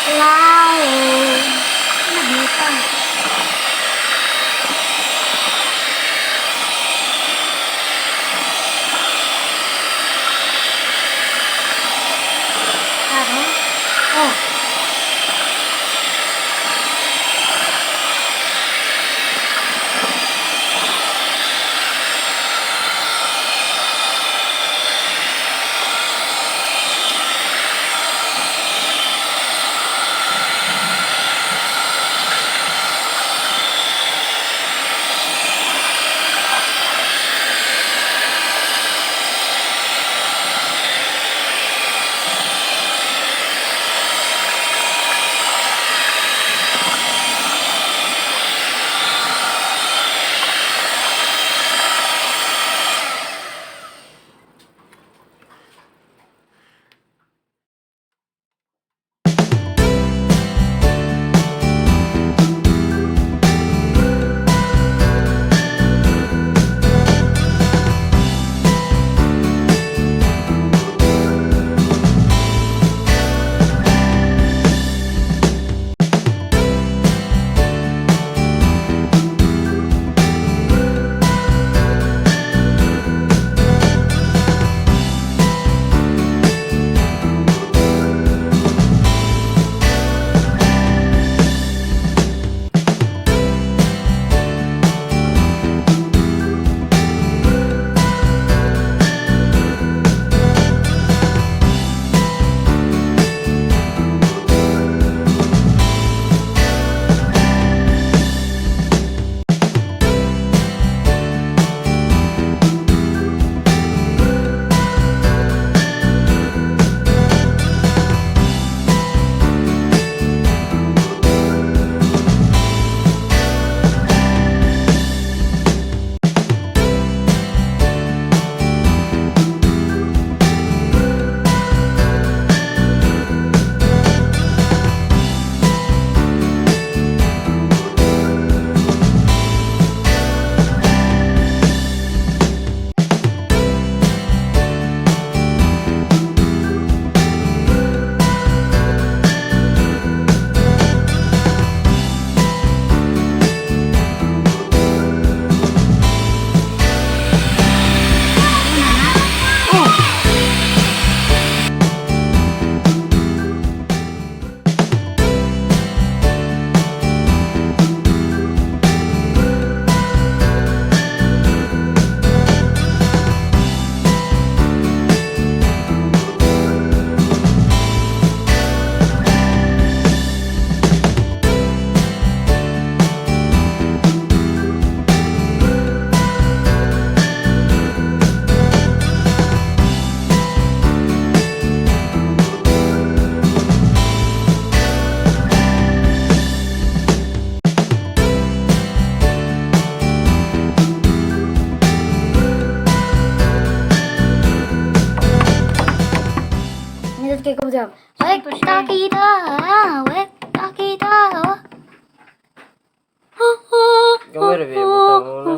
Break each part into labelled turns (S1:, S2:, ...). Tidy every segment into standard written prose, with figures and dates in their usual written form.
S1: Wow! Nagita. Oh. Kay ko jam. Wek takita. Wek takita.
S2: Gamay rin, butang muna.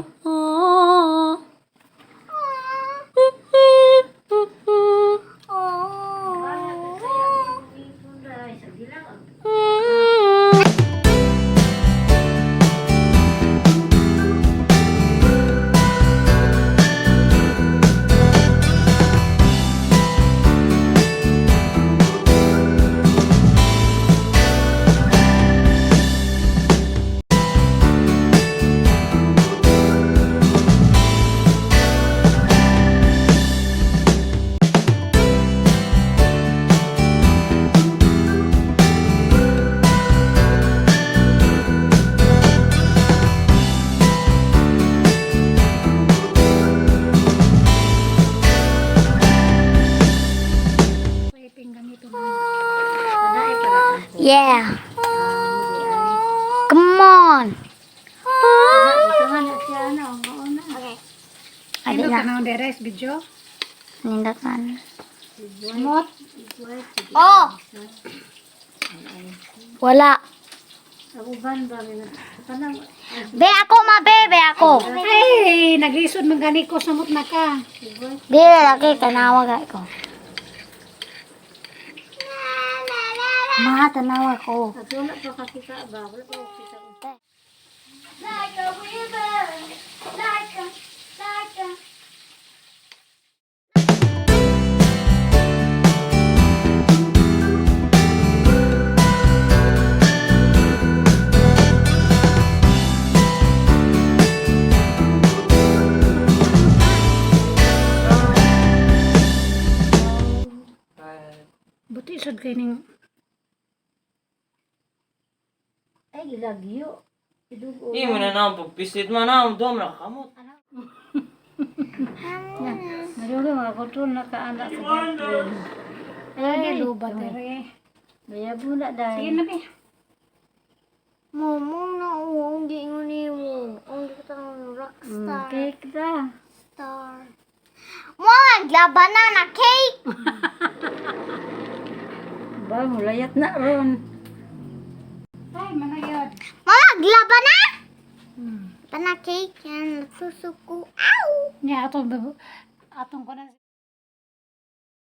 S1: Yeah. Come on. Okay. Adi na.
S3: Ano ka na video?
S1: Nindot man.
S3: Smot?
S1: Oh! Wala. Be ako ma be ako.
S3: Ay! naglisod magani ko samot na ka.
S1: Di lagi tanawa gay ko. Ma tanawa ko.
S3: Wala pa kasi ka ba? Wala pa kasi ka.
S1: Like a river, like a.
S3: Buti isod kay ning
S1: Ay gilagyo. Idugo.
S2: Di mo na naman pagpisit mo na. Doon mo nakakamot.
S3: Malulo mga kontrol na kaana sa girlfriend. Ay, lubat ere.
S1: Baya bula dai.
S3: Sige na be.
S1: Momong na uong di nguni mo. Ang di ka rockstar.
S3: Cake ra.
S1: Star. Mo banana na cake.
S3: Ba, mulayat na ron. Ay, manayod.
S1: Mo na? Banana cake yan susuko. Ow.
S3: Nya atong ko na